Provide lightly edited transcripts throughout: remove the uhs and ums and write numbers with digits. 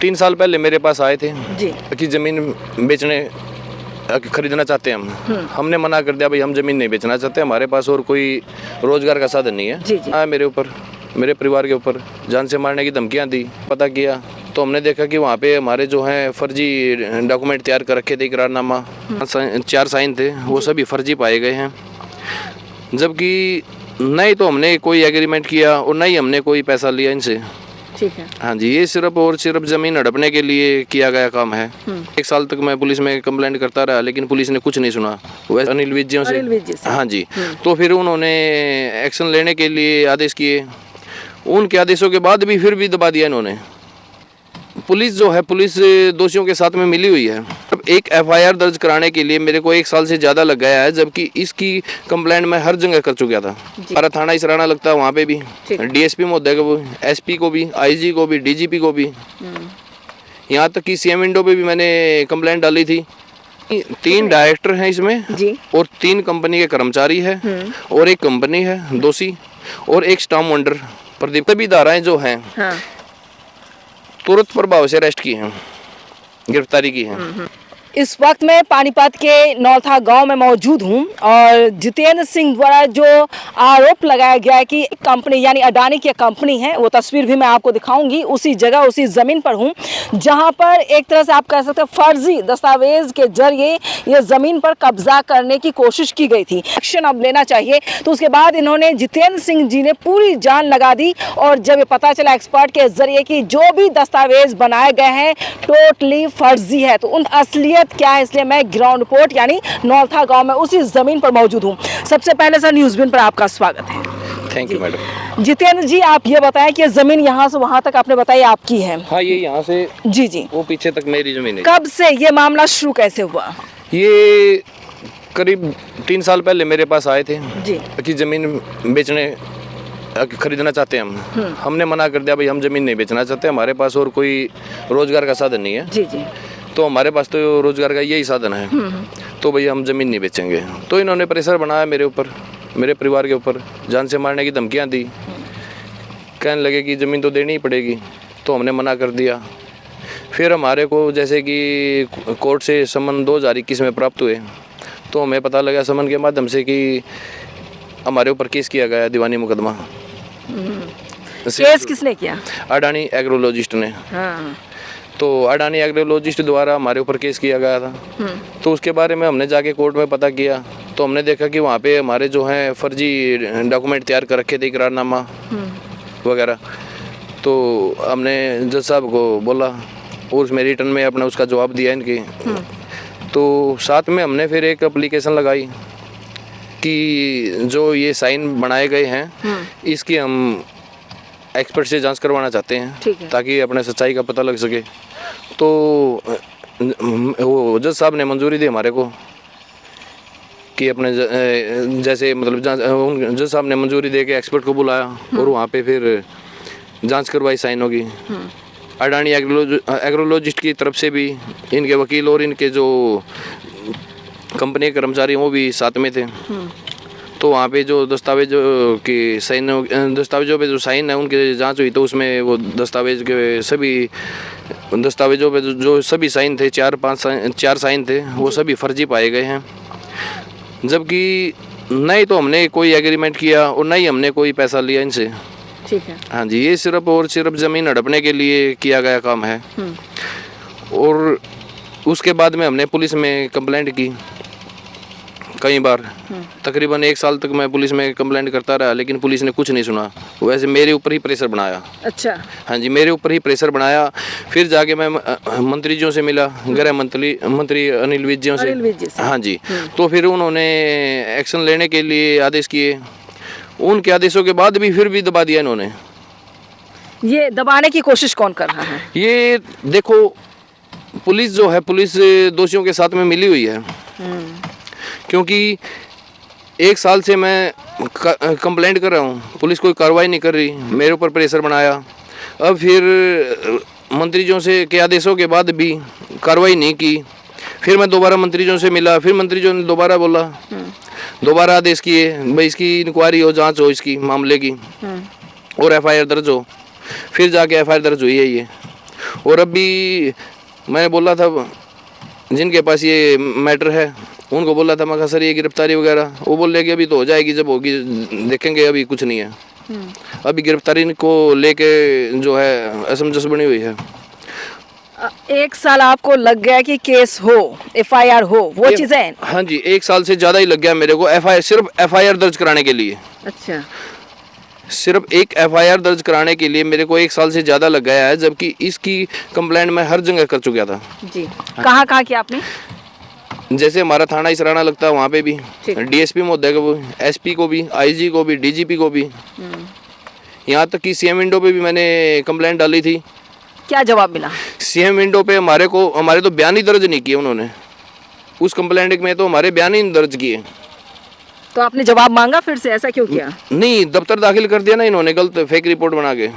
3 साल पहले मेरे पास आए थे जी। कि ज़मीन बेचने खरीदना चाहते हैं हम। हमने मना कर दिया, भाई हम ज़मीन नहीं बेचना चाहते, हमारे पास और कोई रोज़गार का साधन नहीं है। जी, जी। मेरे ऊपर, मेरे परिवार के ऊपर जान से मारने की धमकियाँ दी। पता किया तो हमने देखा कि वहाँ पे हमारे जो हैं फर्जी डॉक्यूमेंट तैयार कर रखे थे, इकरारनामा 4 साइन थे, वो सभी फर्जी पाए गए हैं। जबकि नहीं तो हमने कोई एग्रीमेंट किया और नहीं हमने कोई पैसा लिया इनसे। ठीक है। हाँ जी, ये सिर्फ और सिर्फ ज़मीन हड़पने के लिए किया गया काम है। 1 साल तक मैं पुलिस में कंप्लेंट करता रहा, लेकिन पुलिस ने कुछ नहीं सुना। वैसे अनिल विज जी से। हाँ जी। तो फिर उन्होंने एक्शन लेने के लिए आदेश किए। उनके आदेशों के बाद भी फिर भी दबा दिया इन्होंने। पुलिस जो है, पुलिस दोषियों के साथ में मिली हुई है। अब एक एफआईआर दर्ज कराने के लिए मेरे को 1 साल से ज़्यादा लग गया है, जबकि इसकी कंप्लेंट मैं हर जगह कर चुका था। हमारा थाना इसराना लगता है, वहाँ पे भी डीएसपी महोदय को, एसपी को भी, आईजी को भी, डीजीपी को भी, यहाँ तक कि सीएम विंडो पे भी मैंने कंप्लेंट डाली थी। 3 डायरेक्टर हैं इसमें जी। और 3 कंपनी के कर्मचारी है और 1 कंपनी है दोषी और 1 स्टाम्प वेंडर प्रदीप। सभी धाराएं जो हैं तुरंत प्रभाव से अरेस्ट की हैं, गिरफ्तारी की है। इस वक्त मैं पानीपत के नौथा गांव में मौजूद हूं और जितेंद्र सिंह द्वारा जो आरोप लगाया गया है कि कंपनी यानी अडानी की कंपनी है, वो तस्वीर भी मैं आपको दिखाऊंगी। उसी जगह, उसी ज़मीन पर हूं जहां पर एक तरह से आप कह सकते हैं फर्जी दस्तावेज के जरिए ये ज़मीन पर कब्जा करने की कोशिश की गई थी। एक्शन अब लेना चाहिए, तो उसके बाद इन्होंने जितेंद्र सिंह जी ने पूरी जान लगा दी। और जब ये पता चला एक्सपर्ट के जरिए कि जो भी दस्तावेज बनाए गए हैं टोटली फर्जी है, तो उन असलियत क्या है, इसलिए मैं ग्राउंड रिपोर्ट यानी नौथा गांव में उसी जमीन पर मौजूद हूं। सबसे पहले सर न्यूज़बिन पर आपका स्वागत है। Thank you madam. Jitendra ji, आप ये बताएं कि जमीन यहाँ से वहाँ तक आपने बताई आपकी है? हाँ, ये यहाँ से जी वो पीछे तक मेरी जमीन है। कब से ये मामला शुरू कैसे हुआ? ये करीब 3 साल पहले मेरे पास आए थे जी। कि ज़मीन बेचने खरीदना चाहते हैं हम। हमने मना कर दिया, भाई हम ज़मीन नहीं बेचना चाहते, हमारे पास और कोई रोज़गार का साधन नहीं है। जी जी। तो हमारे पास तो रोज़गार का यही साधन है, तो भैया हम ज़मीन नहीं बेचेंगे। तो इन्होंने प्रेशर बनाया मेरे ऊपर, मेरे परिवार के ऊपर, जान से मारने की धमकियाँ दी। कहने लगे कि ज़मीन तो देनी ही पड़ेगी, तो हमने मना कर दिया। फिर हमारे को जैसे कि कोर्ट से समन 2021 में प्राप्त हुए, तो हमें पता लगा समन के माध्यम से कि हमारे ऊपर केस किया गया, दीवानी मुकदमा। केस किसने किया? अडानी एग्रोलॉजिस्ट ने। तो अडानी एग्रोलॉजिस्ट द्वारा हमारे ऊपर केस किया गया था। तो उसके बारे में हमने जाके कोर्ट में पता किया, तो हमने देखा कि वहाँ पे हमारे जो हैं फर्जी डॉक्यूमेंट तैयार कर रखे थे, इकरारनामा वगैरह। तो हमने जज साहब को बोला और उसमें रिटर्न में अपना उसका जवाब दिया इनके। तो साथ में हमने फिर एक एप्लीकेशन लगाई कि जो ये साइन बनाए गए हैं इसकी हम एक्सपर्ट से जांच करवाना चाहते हैं, ताकि अपने सच्चाई का पता लग सके। तो वो जज साहब ने मंजूरी दी हमारे को कि अपने जैसे मतलब जज साहब ने मंजूरी दे के एक्सपर्ट को बुलाया और वहाँ पे फिर जांच करवाई साइन होगी। अडानी एग्रोलॉजिस्ट की तरफ से भी इनके वकील और इनके जो कंपनी के कर्मचारी वो भी साथ में थे। तो वहाँ पे जो दस्तावेजों की साइन, दस्तावेजों पे जो साइन है उनकी जांच हुई, तो उसमें वो दस्तावेज के सभी दस्तावेजों पे जो सभी साइन थे, 4 साइन थे, वो सभी फर्जी पाए गए हैं। जबकि नहीं तो हमने कोई एग्रीमेंट किया और नहीं हमने कोई पैसा लिया इनसे। ठीक है। हाँ जी, ये सिर्फ और सिर्फ ज़मीन हड़पने के लिए किया गया काम है। और उसके बाद में हमने पुलिस में कंप्लेंट की कई बार। तकरीबन 1 साल तक मैं पुलिस में कंप्लेंट करता रहा, लेकिन पुलिस ने कुछ नहीं सुना। वैसे मेरे ऊपर ही प्रेशर बनाया। अच्छा। हाँ जी, मेरे ऊपर ही प्रेशर बनाया। फिर जाके मैं मंत्री जी से मिला, गृह मंत्री अनिल विज जी से। हाँ जी। तो फिर उन्होंने एक्शन लेने के लिए आदेश किए। उनके आदेशों के बाद भी फिर भी दबा दिया इन्होंने। ये दबाने की कोशिश कौन कर रहा है? ये देखो, पुलिस जो है, पुलिस दोषियों के साथ में मिली हुई है। क्योंकि 1 साल से मैं कंप्लेंट कर रहा हूँ, पुलिस कोई कार्रवाई नहीं कर रही, मेरे ऊपर प्रेशर बनाया। अब फिर मंत्रियों से के आदेशों के बाद भी कार्रवाई नहीं की। फिर मैं दोबारा मंत्रियों से मिला, फिर मंत्रियों ने दोबारा बोला, दोबारा आदेश किए भाई इसकी इंक्वायरी हो, जांच हो इसकी मामले की और एफआईआर दर्ज हो। फिर जाके एफआईआर दर्ज हुई है ये। और अभी मैंने बोला था जिनके पास ये मैटर है उनको बोला था, मैं कहा सर ये गिरफ्तारी वगैरह, वो बोल रहे कि अभी तो हो जाएगी, जब होगी देखेंगे, अभी कुछ नहीं है। अभी गिरफ्तारी को लेके जो है असमंजस बनी हुई है। 1 साल आपको लग गया कि केस हो, FIR हो, वो चीजें? हाँ जी, 1 साल से ज़्यादा ही लग गया मेरे को FIR, सिर्फ FIR दर्ज कराने के लिए। अच्छा। सिर्फ एक FIR दर्ज कराने के लिए मेरे को 1 साल से ज़्यादा लग गया है, जबकि इसकी कंप्लेंट मैं हर जगह कर चुका था। जी, कहाँ कहाँ किया आपने? जैसे हमारा थाना इसराना लगता है वहाँ पे भी, ठीक। DSP महोदय को भी, SP को भी, IG को भी, DGP को भी, यहाँ तक कि CM विंडो पे भी मैंने कंप्लेंट डाली थी। क्या जवाब मिला? CM विंडो पे हमारे तो बयान ही दर्ज नहीं किए उन्होंने, उस कंप्लेंट में तो हमारे बयान ही नहीं दर्ज किए। तो आपने जवाब मांगा फिर से, ऐसा क्यों किया? नहीं, दफ्तर दाखिल कर दिया ना इन्होंने, गलत फेक रिपोर्ट बना के।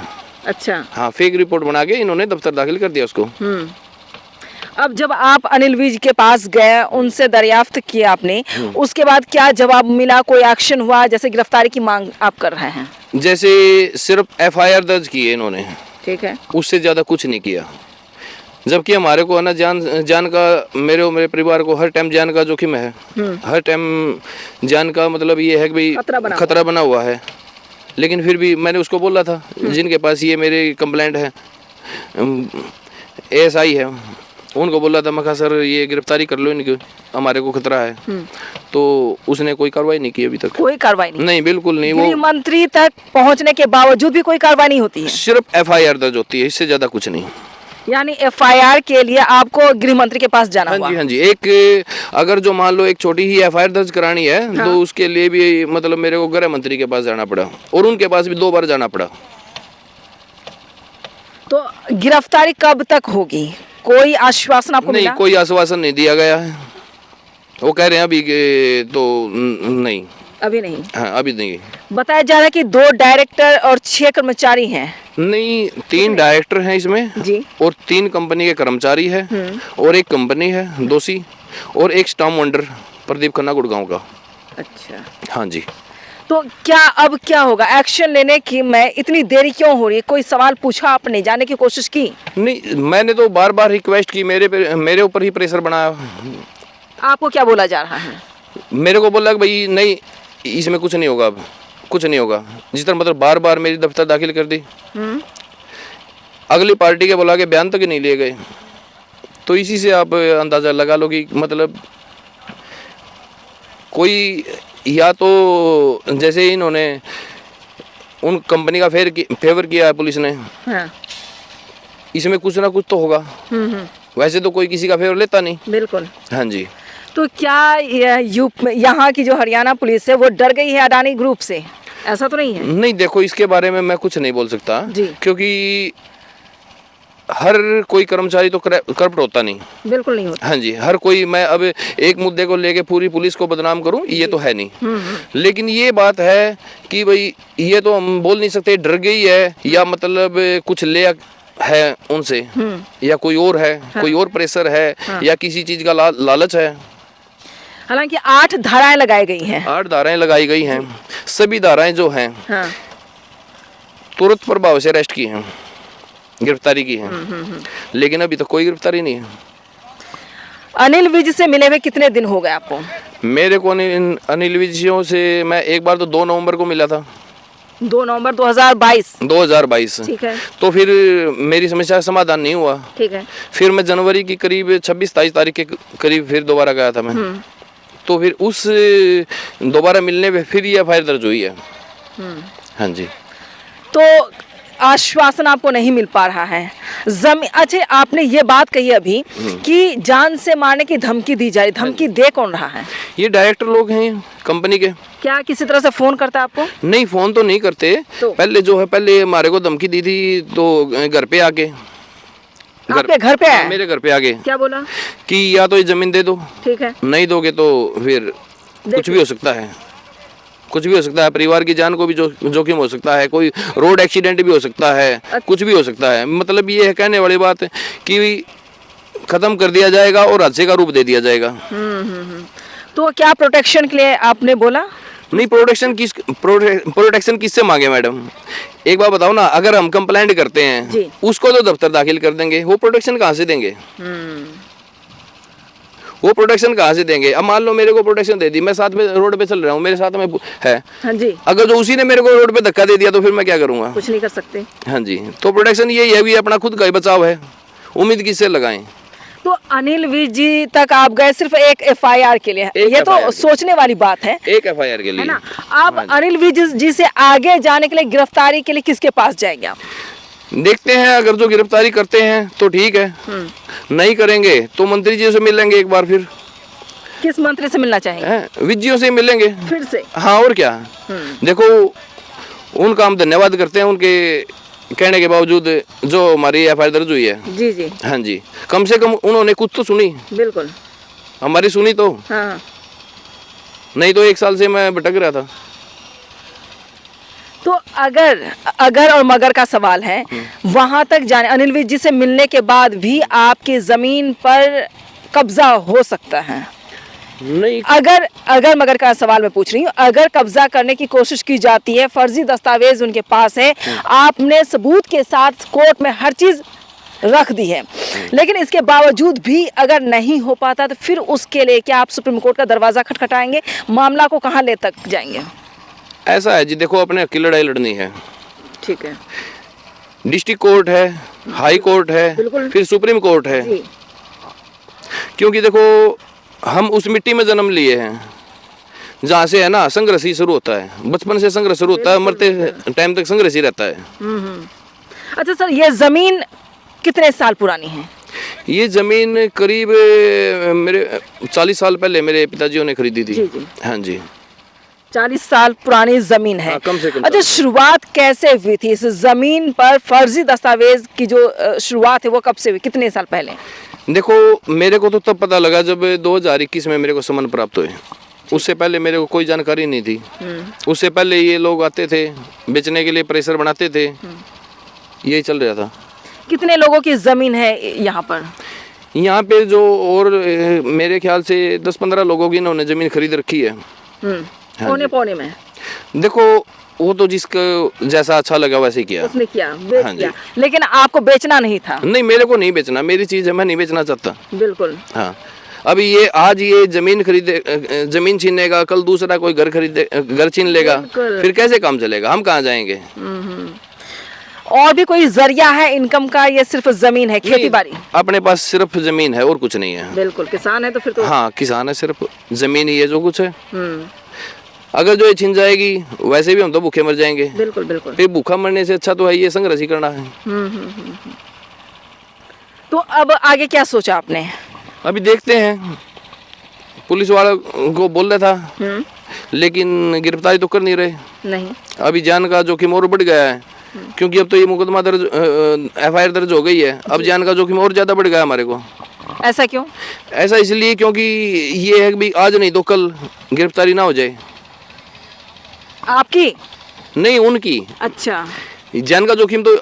अच्छा। हाँ, फेक रिपोर्ट बना के इन्होंने दफ्तर दाखिल कर दिया उसको। अब जब आप अनिल विज के पास गए, उनसे दरियाफ्त किया आपने, उसके बाद क्या जवाब मिला? कोई एक्शन हुआ? जैसे गिरफ्तारी की मांग आप कर रहे हैं। जैसे सिर्फ FIR दर्ज की है इन्होंने, ठीक है। उससे ज़्यादा कुछ नहीं किया। जबकि हमारे को है ना जान का, मेरे और मेरे परिवार को हर टाइम जान का जोखिम है। हर टाइम जान का मतलब ये है कि भाई खतरा बना हुआ है। लेकिन फिर भी मैंने उसको बोला था जिनके पास ये मेरी कंप्लेंट है, ASI है, उनको बोला था, मैं कहा सर ये गिरफ्तारी कर लो इनकी, हमारे को खतरा है। तो उसने कोई कार्रवाई नहीं की अभी तक। कोई कार्रवाई नहीं? नहीं, बिल्कुल नहीं। गृह वो मंत्री तक पहुंचने के बावजूद भी कोई कार्रवाई नहीं होती है? सिर्फ FIR दर्ज होती है, इससे ज़्यादा कुछ नहीं। यानी FIR के लिए आपको गृह मंत्री के पास जाना हुआ? हाँ जी। एक अगर जो मान लो एक छोटी ही FIR दर्ज करानी है, हाँ। तो उसके लिए भी मतलब मेरे को गृह मंत्री के पास जाना पड़ा, और उनके पास भी 2 बार जाना पड़ा। तो गिरफ्तारी कब तक होगी? कोई आश्वासन आपको नहीं, मिला? कोई आश्वासन नहीं दिया गया है। वो कह रहे हैं अभी के तो नहीं, अभी नहीं। हाँ अभी नहीं। बताया जा रहा है कि 2 डायरेक्टर और 6 कर्मचारी हैं। नहीं, 3 डायरेक्टर हैं इसमें जी। और 3 कंपनी के कर्मचारी है, और एक कंपनी है दोषी, और एक स्टाम्प वेंडर प्रदीप खन्ना गुड़गांव का। अच्छा। हाँ जी। तो क्या अब क्या होगा? एक्शन लेने की मैं इतनी देरी क्यों हो रही है? कोई सवाल पूछा आपने? जाने की कोशिश की? नहीं, मैंने तो बार बार रिक्वेस्ट की, मेरे ऊपर ही प्रेशर बनाया। आपको क्या बोला जा रहा है? मेरे को बोला कि भाई नहीं, इसमें कुछ नहीं होगा, अब कुछ नहीं होगा। जिस तरह मतलब बार बार मेरी दफ्तर दाखिल कर दी, अगली पार्टी के बुला के बयान तक नहीं लिए गए। तो इसी से आप अंदाज़ा लगा लो कि मतलब कोई, या तो जैसे इन्होंने उन कंपनी का फेवर किया है पुलिस ने, हाँ। इसमें कुछ ना कुछ तो होगा। वैसे तो कोई किसी का फेवर लेता नहीं। बिल्कुल। हाँ जी। तो क्या यहाँ की जो हरियाणा पुलिस है वो डर गई है अडानी ग्रुप से? ऐसा तो नहीं है? नहीं, देखो इसके बारे में मैं कुछ नहीं बोल सकता जी। क्योंकि हर कोई कर्मचारी तो करप्ट होता नहीं। बिल्कुल नहीं होता। हाँ जी, हर कोई, मैं अब एक मुद्दे को लेके पूरी पुलिस को बदनाम करूं ये तो है नहीं। लेकिन ये बात है कि भाई ये तो हम बोल नहीं सकते डर गई है या मतलब कुछ ले है उनसे, या कोई और है, हाँ। कोई और प्रेशर है, हाँ। या किसी चीज का लालच है। हालांकि 8 धाराएं लगाई गई हैं। 8 धाराएं लगाई गई हैं। सभी धाराएं जो हैं हाँ। तुरंत प्रभाव से अरेस्ट की हैं, गिरफ्तारी की है। लेकिन अभी तक कोई गिरफ्तारी नहीं है। अनिल विज से मिले हुए कितने दिन हो गए आपको? मेरे को अनिल विजयों से मैं एक बार तो 2 नवंबर को मिला था। 2 नवंबर 2022। ठीक है। तो फिर मेरी समस्या का समाधान नहीं हुआ। ठीक है। फिर मैं जनवरी की करीब 26-27 तारीख के करीब फिर दोबारा गया था मैं। तो फिर उस दोबारा मिलने पे फिर ये FIR दर्ज हुई है। हाँ जी। तो आश्वासन आपको नहीं मिल पा रहा है। अच्छा, आपने ये बात कही अभी कि जान से मारने की धमकी दी जा रही, धमकी दे कौन रहा है? ये डायरेक्टर लोग हैं कंपनी के। क्या किसी तरह से फोन करता है आपको? नहीं, फोन तो नहीं करते। तो? पहले हमारे को धमकी दी थी तो घर पे आके, आपके घर पे आया? मेरे घर पे आके क्या बोला? कि या तो ये जमीन दे दो, ठीक है, नहीं दोगे तो फिर कुछ भी हो सकता है, कुछ भी हो सकता है, परिवार की जान को भी जोखिम हो सकता है, कोई रोड एक्सीडेंट भी हो सकता है, कुछ भी हो सकता है। मतलब ये है कहने वाली बात कि खत्म कर दिया जाएगा और हादसे का रूप दे दिया जाएगा। तो क्या प्रोटेक्शन के लिए आपने बोला? नहीं, प्रोटेक्शन किससे मांगे मैडम? एक बात बताओ ना, अगर हम कंप्लेंट करते जी। हैं उसको तो दफ्तर दाखिल कर देंगे, वो प्रोटेक्शन कहाँ से देंगे? वो प्रोटेक्शन कहाँ से देंगे? अब मान लो मेरे को प्रोटेक्शन दे दी, मैं साथ में रोड पे चल रहा हूँ, मेरे साथ में है, हाँ जी, अगर जो उसी ने मेरे को रोड पे धक्का दे दिया तो फिर मैं क्या करूँगा? कुछ नहीं कर सकते। हाँ जी, तो प्रोटेक्शन यही है भी अपना खुद का ही बचाव है, उम्मीद किससे लगाएं? तो अनिल विज जी तक आप गए सिर्फ एक एफआईआर के लिए, एक ये तो FIR सोचने वाली बात है एक एफआईआर के लिए, है ना। आप अनिल विज जी से आगे जाने के लिए, गिरफ्तारी के लिए किसके पास जाएंगे आप? देखते हैं, अगर जो गिरफ्तारी करते हैं तो ठीक है, नहीं करेंगे तो मंत्री जी से मिलेंगे एक बार फिर। किस मंत्री से मिलना चाहेंगे? विजियों से मिलेंगे फिर से? हाँ, और क्या। देखो, उनका हम धन्यवाद करते हैं, उनके कहने के बावजूद जो हमारी एफआईआर दर्ज हुई है। जी जी, हाँ जी, कम से कम उन्होंने कुछ तो सुनी, बिल्कुल, हमारी सुनी तो। हाँ। नहीं तो 1 साल से मैं भटक रहा था। तो अगर और मगर का सवाल है, वहां तक जाने, अनिल विज जी से मिलने के बाद भी आपकी जमीन पर कब्जा हो सकता है? नहीं, अगर मगर का सवाल मैं पूछ रही हूँ, अगर कब्जा करने की कोशिश की जाती है, फर्जी दस्तावेज उनके पास है, आपने सबूत के साथ कोर्ट में हर चीज रख दी है, लेकिन इसके बावजूद भी अगर नहीं हो पाता तो फिर उसके लिए क्या आप सुप्रीम कोर्ट का दरवाजा खटखटाएंगे? मामला को कहाँ ले तक जाएंगे? ऐसा है जी, देखो अपने की लड़ाई लड़नी है, ठीक है, डिस्ट्रिक्ट कोर्ट है, हाई कोर्ट है, बिल्कुल। फिर सुप्रीम कोर्ट है। जी, क्योंकि देखो, हम उस मिट्टी में जन्म लिए हैं जहाँ से है ना संघर्ष ही शुरू होता है, बचपन से संघर्ष शुरू होता है, मरते टाइम तक संघर्ष ही रहता है। अच्छा सर, ये जमीन कितने साल पुरानी है? ये जमीन करीब मेरे 40 साल पहले मेरे पिताजियों ने खरीदी थी। जी जी, हाँ जी, 40 साल पुरानी जमीन है। हाँ, कम से कम। अच्छा, शुरुआत कैसे हुई थी इस जमीन पर फर्जी दस्तावेज की जो शुरुआत है वो कब से हुई, कितने साल पहले? देखो, मेरे को तो तब पता लगा जब 2021 में मेरे को समन प्राप्त हुए, उससे पहले मेरे को कोई जानकारी नहीं थी। उससे पहले ये लोग आते थे बेचने के लिए, प्रेशर बनाते थे, यही चल रहा था। कितने लोगों की जमीन है यहाँ पर? यहाँ पे जो और मेरे ख्याल से 10-15 लोगों की इन्होंने जमीन खरीद रखी है। हाँ पौने पौने में? देखो, वो तो जिसको जैसा अच्छा लगा वैसे किया, उसने किया, बेच हाँ जी। किया, लेकिन आपको बेचना नहीं था? नहीं, मेरे को नहीं बेचना, मेरी चीज़ है, मैं नहीं बेचना चाहता। बिल्कुल। हाँ, अभी ये आज ये जमीन खरीदे, जमीन छीनेगा, कल दूसरा कोई घर खरीदे, घर छीन लेगा, बिल्कुल। फिर कैसे काम चलेगा? हम कहाँ जाएंगे? और भी कोई जरिया है इनकम का, ये सिर्फ जमीन है, खेती बाड़ी? अपने पास सिर्फ जमीन है और कुछ नहीं है। बिल्कुल, किसान है तो फिर तो। हाँ, किसान है, सिर्फ जमीन ही है जो कुछ है। अगर जो ये छिन जाएगी, वैसे भी हम तो भूखे मर जाएंगे। बिल्कुल बिल्कुल। फिर भूखा मरने से अच्छा तो है ये संघर्ष ही करना है। तो अब आगे क्या सोचा आपने? अभी देखते हैं, पुलिस वाला को बोल रहा था, लेकिन गिरफ्तारी तो कर नहीं रहे। नहीं, अभी जान का जोखिम और बढ़ गया है, क्योंकि अब तो ये मुकदमा दर्ज, एफआईआर दर्ज हो गई है, अब जान का जोखिम और ज़्यादा बढ़ गया हमारे को। ऐसा क्यों? ऐसा इसलिए क्योंकि ये है कि आज नहीं तो कल गिरफ्तारी ना हो जाए। आपकी? नहीं, उनकी। अच्छा जान का जोखिम तो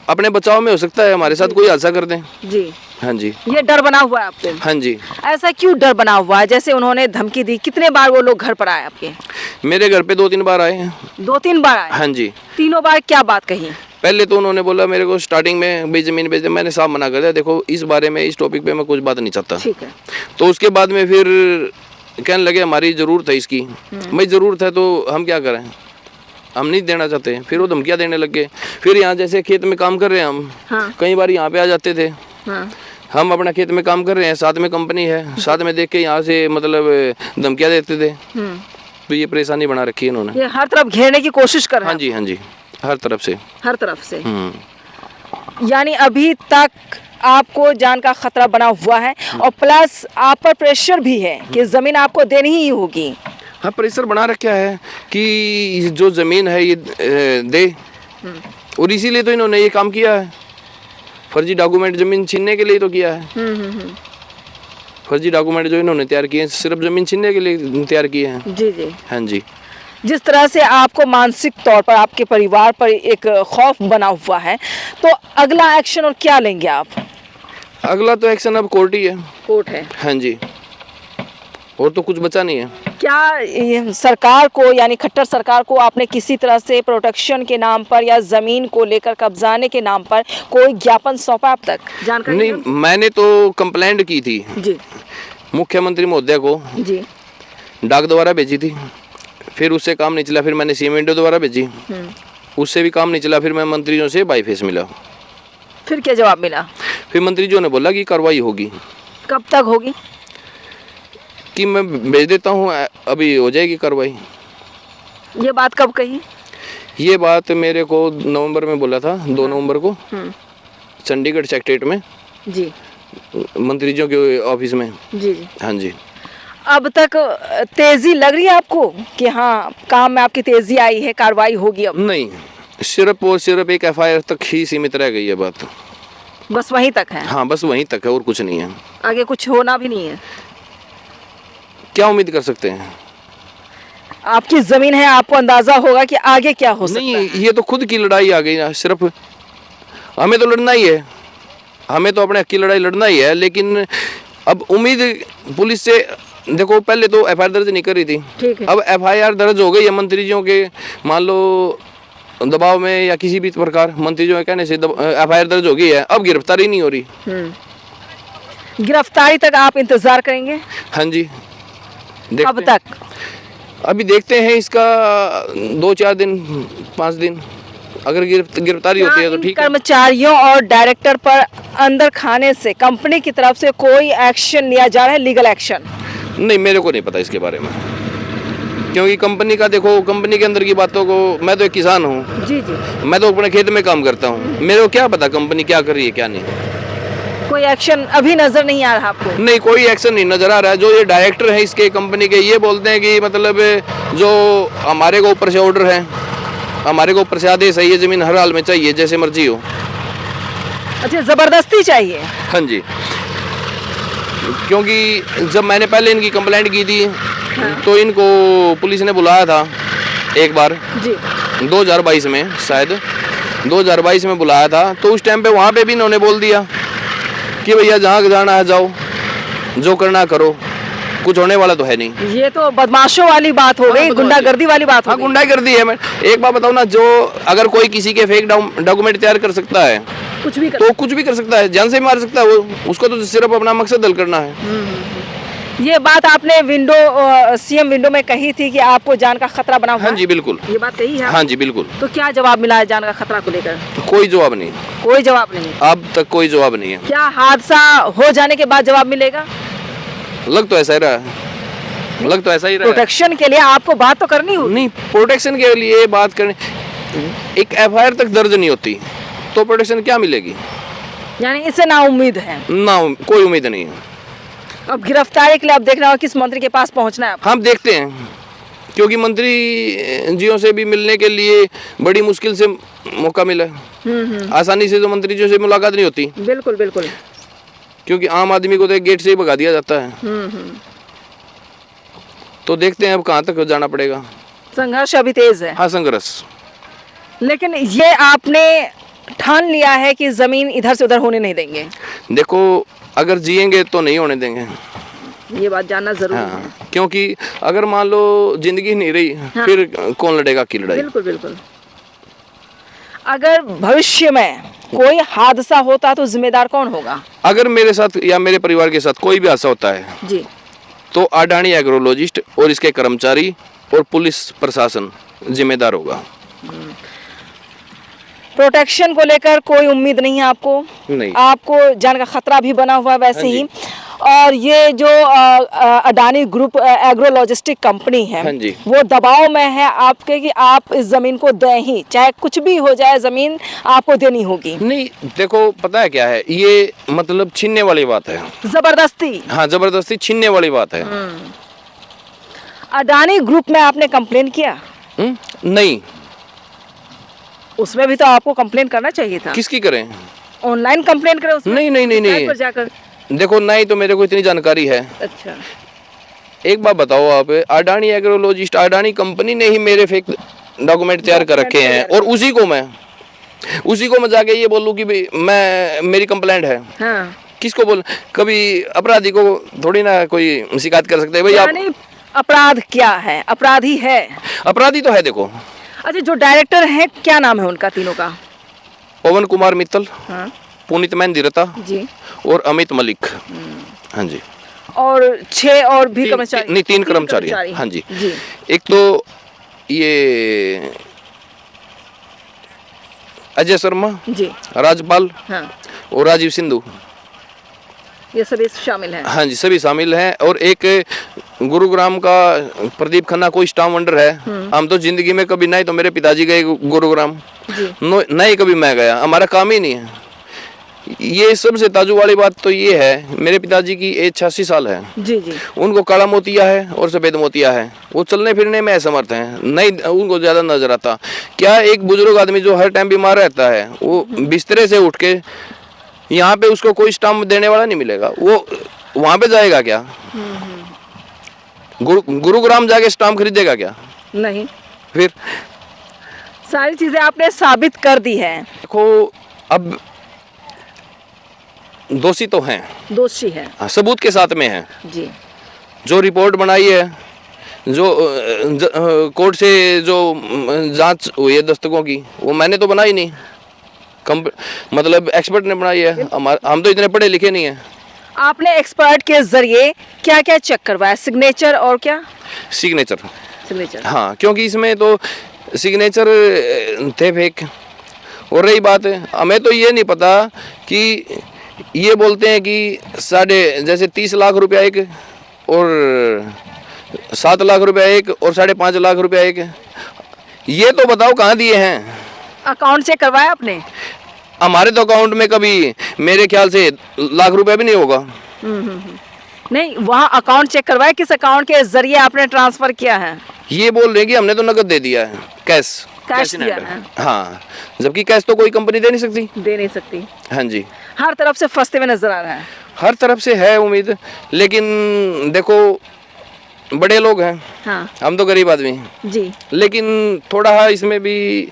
अपने बचाव में हो सकता है, हमारे साथ कोई हादसा कर दें। जी, हाँ जी, ये डर बना हुआ है आपको? हाँ जी। ऐसा क्यों डर बना हुआ है? जैसे उन्होंने धमकी दी, कितने बार वो लोग घर पर आए आपके? मेरे घर पे 2-3 बार आए हैं। 2-3 बार आए? हाँ जी। तीनों बार क्या बात कही? पहले तो उन्होंने बोला मेरे को स्टार्टिंग में भाई जमीन बेच दे, मैंने साफ मना कर दिया, देखो इस बारे में, इस टॉपिक पे मैं कुछ बात नहीं चाहता। ठीक है। तो उसके बाद में फिर कहने लगे हमारी ज़रूरत है इसकी। भाई ज़रूरत है तो हम क्या करें, हम नहीं देना चाहते। फिर वो धमकियाँ देने लग गए। फिर यहाँ जैसे खेत में काम कर रहे हैं हम, हाँ। कई बार यहाँ पे आ जाते थे। हाँ। हम अपना खेत में काम कर रहे हैं, साथ में कंपनी है, साथ में देख के यहाँ से मतलब धमकियाँ देते थे। तो ये परेशानी बना रखी है इन्होंने। ये हर तरफ घेरने की कोशिश कर रहे हैं? हाँ जी, हाँ जी, हर तरफ से। हर तरफ से। यानी अभी तक आपको जान का खतरा बना हुआ है, और प्लस आप पर प्रेशर भी है कि जमीन आपको देनी ही होगी। हाँ, प्रेशर बना रखा है कि जो ज़मीन है ये दे, और इसीलिए तो इन्होंने ये काम किया है। फर्जी डॉक्यूमेंट ज़मीन छीनने के लिए तो किया है। फर्जी डॉक्यूमेंट जो इन्होंने तैयार किए हैं सिर्फ ज़मीन छीनने के लिए तैयार किए हैं। जी जी। हाँ जी। जिस तरह से आपको मानसिक तौर पर, आपके परिवार पर एक खौफ बना हुआ है, तो अगला एक्शन और क्या लेंगे आप? अगला तो एक्शन अब कोर्ट ही है। कोर्ट है? हाँ जी, और तो कुछ बचा नहीं है। क्या ये सरकार को यानी खट्टर सरकार को आपने किसी तरह से प्रोटेक्शन के नाम पर या जमीन को लेकर कब्जाने के नाम पर कोई ज्ञापन सौंपा अब तक? जानकारी नहीं, है? मैंने तो कंप्लेंट की थी जी मुख्यमंत्री महोदय को, जी। डाक द्वारा भेजी थी, फिर उससे काम नहीं चला, फिर मैंने सीएम विंडो द्वारा भेजी, उससे भी काम नहीं चला, फिर मैं मंत्रियों से बाई फेस मिला। फिर क्या जवाब मिला? फिर मंत्रियों ने बोला कि कार्रवाई होगी। कब तक होगी? कि मैं भेज देता हूँ, अभी हो जाएगी कार्रवाई। ये बात कब कही? ये बात मेरे को नवंबर में बोला था, 2 नवंबर को चंडीगढ़ सेक्रेटेरिएट में, जी मंत्रियों के ऑफिस में। जी जी। हाँ जी। अब तक तेजी लग रही है आपको कि हाँ काम में आपकी तेजी आई है, कार्रवाई होगी अब? नहीं, सिर्फ और सिर्फ एक एफआईआर तक ही सीमित रह गई है बात। बस वहीं तक है? हाँ, बस वहीं तक है और कुछ नहीं है। आगे कुछ होना भी नहीं है? क्या उम्मीद कर सकते हैं? आपकी जमीन है, आपको अंदाजा होगा कि आगे क्या हो सकता नहीं, है। ये तो खुद की लड़ाई आ गई ना। सिर्फ हमें तो लड़ना ही है, हमें तो अपने हक की लड़ाई लड़ना ही है, लेकिन अब उम्मीद पुलिस से, देखो पहले तो एफआईआर दर्ज नहीं कर रही थी, ठीक है। अब एफआईआर दर्ज हो गई है मंत्रियों के, मान लो दबाव में या किसी भी प्रकार मंत्रियों के कहने से एफआईआर दर्ज हो गई है, अब गिरफ्तारी नहीं हो रही। गिरफ्तारी तक आप इंतजार करेंगे? हाँ जी। कब देखते हैं। तक? अभी देखते हैं इसका 2-4 दिन 5 दिन, अगर गिरफ्तारी होती है तो इन ठीक है। कर्मचारियों और डायरेक्टर पर अंदर खाने से कंपनी की तरफ से कोई एक्शन लिया जा रहा है, लीगल एक्शन? नहीं, मेरे को नहीं पता इसके बारे में, क्योंकि कंपनी का, देखो कंपनी के अंदर की बातों को, मैं तो एक किसान हूँ, जी जी। मैं तो अपने खेत में काम करता हूँ, मेरे को क्या पता कंपनी क्या कर रही है क्या नहीं। कोई एक्शन अभी नजर नहीं आ रहा आपको? नहीं, कोई एक्शन नहीं नजर आ रहा है। जो ये डायरेक्टर है इसके कंपनी के, ये बोलते हैं कि मतलब जो हमारे को ऊपर से ऑर्डर है, हमारे को ऊपर से आदेश है, ये जमीन हर हाल में चाहिए, जैसे मर्जी हो। अच्छा, जबरदस्ती चाहिए? हाँ जी, क्योंकि जब मैंने पहले इनकी कंप्लेंट की थी तो इनको पुलिस ने बुलाया था एक बार जी 2022 में, शायद 2022 में बुलाया था, तो उस टाइम पे वहाँ पे भी इन्होंने बोल दिया कि भैया जहाँ जाना है जाओ, जो करना करो, कुछ होने वाला तो है नहीं। ये तो बदमाशों वाली बात हो गई, गुंडागर्दी वाली बात हो हाँ, गई। गुंडागर्दी है। मैं एक बात बताऊँ ना, जो अगर कोई किसी के फेक डॉक्यूमेंट तैयार कर सकता है कुछ भी तो कुछ भी कर सकता है, जान से मार सकता है वो, उसको तो सिर्फ अपना मकसद हल करना है। ये बात आपने विंडो सीएम विंडो में कही थी कि आपको जान का खतरा बना हुआ हाँ है? जी बिल्कुल। ये बात कही है? हाँ जी बिल्कुल। तो क्या जवाब मिला है जान का खतरा को लेकर? कोई जवाब नहीं, कोई जवाब नहीं। अब तक कोई जवाब नहीं है। क्या हादसा हो जाने के बाद जवाब मिलेगा? लग तो ऐसा ही रहा है, लग तो ऐसा ही रहा है। प्रोटेक्शन के लिए आपको बात तो करनी होगी। नहीं, प्रोटेक्शन के लिए बात करने, एक एफआईआर तक दर्ज नहीं होती तो प्रोटेक्शन क्या मिलेगी? यानी इससे ना उम्मीद है? ना, कोई उम्मीद नहीं है। अब गिरफ्तारी के लिए अब देखना होगा किस मंत्री के पास पहुंचना है। हम देखते हैं, क्योंकि मंत्री जियों से भी मिलने के लिए बड़ी मुश्किल से मौका मिला है। आसानी से तो मंत्री जियों से मुलाकात नहीं होती, बिल्कुल बिल्कुल। क्योंकि आम आदमी को तो एक गेट से ही भगा दिया जाता है। तो देखते हैं अब कहाँ तक जाना पड़ेगा। संघर्ष अभी तेज है। हाँ, संघर्ष। लेकिन ये आपने ठान लिया है कि जमीन इधर से उधर होने नहीं देंगे? देखो, अगर जिएंगे तो नहीं होने देंगे। ये बात जानना जरूरी है। हाँ, क्योंकि अगर मान लो जिंदगी नहीं रही, हाँ। फिर कौन लड़ेगा की लड़ाई? बिल्कुल बिल्कुल। अगर भविष्य में कोई हादसा होता तो जिम्मेदार कौन होगा? अगर मेरे साथ या मेरे परिवार के साथ कोई भी हादसा होता है जी, तो अडानी एग्रोलॉजिस्ट और इसके कर्मचारी और पुलिस प्रशासन जिम्मेदार होगा। प्रोटेक्शन को लेकर कोई उम्मीद नहीं है आपको? नहीं। आपको जान का खतरा भी बना हुआ है वैसे हाँ ही। और ये जो Adani group agro logistic company है, हाँ जी। वो दबाव में है आपके कि आप इस जमीन को दें ही, चाहे कुछ भी हो जाए जमीन आपको देनी होगी। नहीं, देखो पता है क्या है, ये मतलब छीनने वाली बात है। जबरदस्ती? हाँ, जबरदस्ती छीनने वाली बात है। अडानी ग्रुप में आपने कंप्लेन किया? नहीं। उसमें भी तो आपको कंप्लेन करना चाहिए था। किसकी करें? ऑनलाइन कंप्लेन करें उसमें? नहीं नहीं नहीं साइट नहीं, पर जाकर? देखो नहीं, तो मेरे को इतनी जानकारी है। अच्छा, एक बात बताओ आप, अडानी एग्रोलॉजिस्ट, अडानी कंपनी ने ही मेरे फेक डॉक्यूमेंट तैयार कर रखे हैं, और उसी को मैं जाके ये बोलूँ कि भाई मेरी कंप्लेंट है। हाँ। किसको बोल? कभी अपराधी को थोड़ी ना कोई शिकायत कर सकते हैं भाई आप। यानी अपराध क्या है, अपराधी है? अपराधी तो है देखो। अच्छा, जो डायरेक्टर हैं क्या नाम है उनका, तीनों का? पवन कुमार मित्तल, हाँ पुनीत मेहंदीरता जी। और अमित मलिक। हाँ जी। और 6 और भी कर्मचारी? नहीं, 3 कर्मचारी हैं। हाँ जी। जी। एक तो ये अजय शर्मा जी। राजपाल हाँ, और राजीव सिंधु। ये सभी शामिल हैं। हाँ जी, सभी शामिल हैं। और एक गुरुग्राम का प्रदीप खन्ना कोई स्टाफ वंडर है। हम तो जिंदगी में कभी, नहीं तो मेरे पिताजी गए गुरुग्राम, जी। नहीं कभी मैं गया, हमारा काम ही नहीं है। ये सबसे ताजू वाली बात तो ये है, मेरे पिताजी की एज 86 साल है। जी जी। उनको काला मोतिया है और सफेद मोतिया है। वो चलने फिरने में असमर्थ हैं, नहीं उनको ज़्यादा नजर आता। क्या एक बुजुर्ग आदमी जो हर टाइम बीमार रहता है, वो बिस्तरे से उठ के यहाँ पे उसको कोई स्टाम्प देने वाला नहीं मिलेगा, वो वहाँ पे जाएगा क्या? गुरुग्राम जाके स्टाम्प खरीदेगा क्या? नहीं, फिर सारी चीजें आपने साबित कर दी है। देखो, अब दोषी तो हैं, दोषी है। हाँ, सबूत के साथ में है। जी। जो रिपोर्ट बनाई है, जो कोर्ट से जो जांच हुई है दस्तकों की, वो मैंने तो बनाई नहीं, मतलब एक्सपर्ट ने बनाई है। हम तो इतने पढ़े लिखे नहीं हैं। आपने एक्सपर्ट के जरिए क्या क्या चेक करवाया? सिग्नेचर और क्या? सिग्नेचर। सिग्नेचर। हाँ, क्योंकि इसमें तो सिग्नेचर थे फेक। और रही बात, हमें तो ये नहीं पता कि ये बोलते हैं कि जैसे 30 लाख रुपया एक, और 7 लाख रुपया एक, और 5.5 लाख रुपया एक। ये तो बताओ कहाँ दिए हैं? अकाउंट चेक करवाया आपने? हमारे तो अकाउंट में कभी मेरे ख्याल से लाख रुपया भी नहीं होगा। नहीं, वहाँ अकाउंट चेक करवाया, किस अकाउंट के जरिए आपने ट्रांसफर किया है? ये बोल रहे हैं कि हमने तो नकद दे दिया है, कैश दिया है। हाँ, जबकि कैश तो कोई कंपनी दे नहीं सकती। दे नहीं सकती। हाँ जी। हर तरफ से फंसते हुए नजर आ रहा है। हर तरफ से है उम्मीद, लेकिन देखो बड़े लोग हैं, हाँ हम तो गरीब आदमी हैं। जी। लेकिन थोड़ा इसमें भी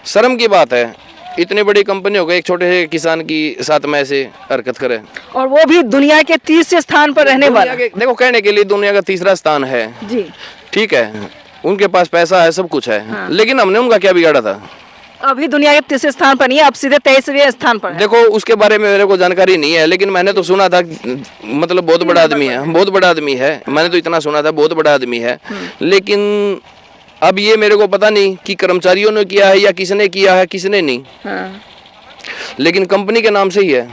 शर्म की बात है, इतनी बड़ी कंपनी हो गई, एक छोटे से किसान की साथ में ऐसे हरकत करे, और वो भी दुनिया के 30 स्थान पर रहने वाला। देखो, कहने के लिए दुनिया का 3रा स्थान है जी। ठीक है, उनके पास पैसा है, सब कुछ है। हाँ। लेकिन हमने उनका क्या बिगाड़ा था? अभी दुनिया के 30 स्थान पर नहीं है, अब सीधे 23वें स्थान पर है। देखो, उसके बारे में मेरे को जानकारी नहीं है, लेकिन मैंने तो सुना था, मतलब बहुत बड़ा आदमी है, बहुत बड़ा आदमी है। मैंने तो इतना सुना था, बहुत बड़ा आदमी है। लेकिन अब ये मेरे को पता नहीं कि कर्मचारियों ने किया है या किसने किया है, किसने नहीं। हाँ। लेकिन कंपनी के नाम से ही है।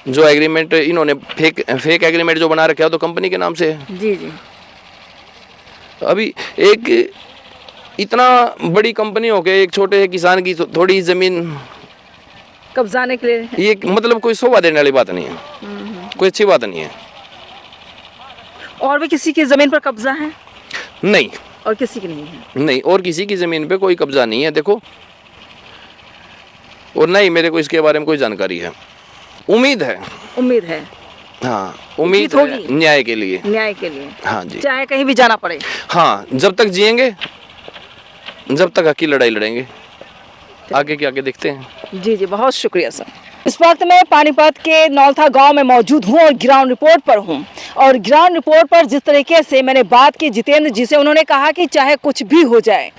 जो एग्रीमेंट इन्होंने फेक एग्रीमेंट जो बना रखा है, तो कंपनी के नाम से है। जी जी। अभी एक इतना बड़ी कंपनी हो गई, एक छोटे किसान की थोड़ी जमीन कब्जाने के लिए, ये मतलब कोई शोभा देने वाली बात नहीं है, कोई अच्छी बात नहीं है। और भी किसी की जमीन पर कब्जा है? नहीं, और किसी की नहीं है? नहीं, और किसी की जमीन पे कोई कब्जा नहीं है। देखो, और नहीं मेरे को इसके बारे में कोई जानकारी है। उम्मीद है, उम्मीद है। हाँ, उम्मीद जीत है होगी। न्याय के लिए। न्याय के लिए, हाँ जी। चाहे कहीं भी जाना पड़े। हाँ, जब तक जिएंगे, जब तक हक की लड़ाई लड़ेंगे, आगे के आगे देखते हैं। जी जी, बहुत शुक्रिया सर। इस वक्त मैं पानीपत के नौलथा गांव में मौजूद हूं और ग्राउंड रिपोर्ट पर हूं। और ग्राउंड रिपोर्ट पर जिस तरीके से मैंने बात की जितेंद्र जी से, उन्होंने कहा कि चाहे कुछ भी हो जाए,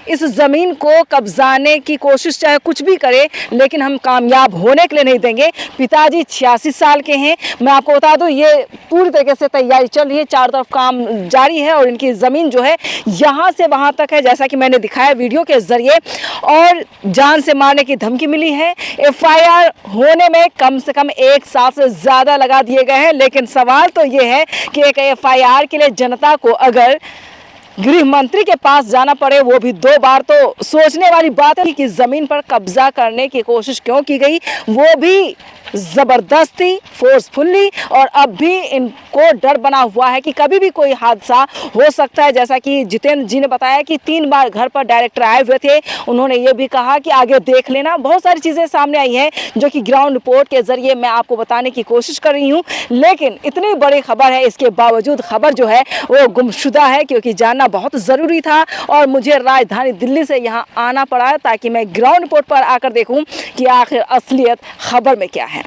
इस ज़मीन को कब्जाने की कोशिश चाहे कुछ भी करे, लेकिन हम कामयाब होने के लिए नहीं देंगे। पिताजी 86 साल के हैं। मैं आपको बता दूं, ये पूरी तरीके से तैयारी चल रही है, चारों तरफ काम जारी है और इनकी ज़मीन जो है यहाँ से वहाँ तक है, जैसा कि मैंने दिखाया वीडियो के ज़रिए। और जान से मारने की धमकी मिली है। FIR होने में कम से कम 1 साल से ज़्यादा लगा दिए गए हैं। लेकिन सवाल तो ये है कि एक FIR के लिए जनता को अगर गृह मंत्री के पास जाना पड़े, वो भी 2 बार, तो सोचने वाली बात है कि जमीन पर कब्जा करने की कोशिश क्यों की गई, वो भी जबरदस्ती, फोर्सफुली। और अब भी इनको डर बना हुआ है कि कभी भी कोई हादसा हो सकता है। जैसा कि जितेंद्र जी ने बताया कि 3 बार घर पर डायरेक्टर आए हुए थे, उन्होंने ये भी कहा कि आगे देख लेना। बहुत सारी चीज़ें सामने आई हैं जो कि ग्राउंड रिपोर्ट के जरिए मैं आपको बताने की कोशिश कर रही हूँ। लेकिन इतनी बड़ी खबर है, इसके बावजूद खबर जो है वो गुमशुदा है, क्योंकि जानना बहुत ज़रूरी था और मुझे राजधानी दिल्ली से यहाँ आना पड़ा ताकि मैं ग्राउंड रिपोर्ट पर आकर देखूँ कि आखिर असलियत खबर में क्या है।